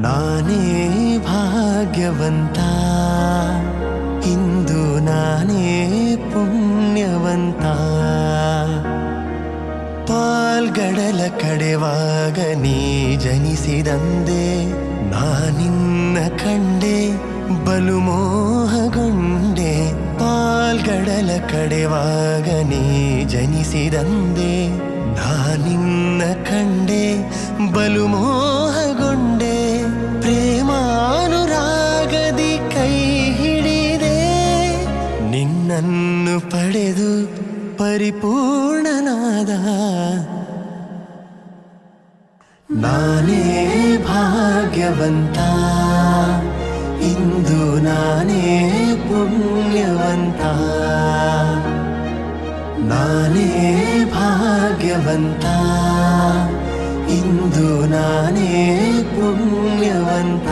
ನಾನೇ ಭಾಗ್ಯವಂತ, ಇಂದು ನಾನೇ ಪುಣ್ಯವಂತ. ಪಾಲ್ಗಡಲ ಕಡೆವಾಗ ನೀ ಜನಿಸಿದಂದೆ, ನಾನಿನ್ನ ಕಂಡೆ ಬಲು ಮೋಹಗೊಂಡೆ. ಪಾಲ್ಗಡಲ ಕಡೆವಾಗ ನೀ ಜನಿಸಿದಂದೆ, ನಾನಿನ್ನ ಕಂಡೆ ಬಲು ಮೋಹಗೊಂಡೆ. ಪ್ರೇಮಾನುರಾಗದಿ ಕೈ ಹಿಡಿದೆ, ನಿನ್ನನ್ನು ಪಡೆದು ಪರಿಪೂರ್ಣನಾದ. ನಾನೇ ಭಾಗ್ಯವಂತ, ಇಂದು ನಾನೇ ಪುಣ್ಯವಂತ. ನಾನೇ ಭಾಗ್ಯವಂತ, ಇಂದು ನಾನೇ ಪುಣ್ಯವಂತ.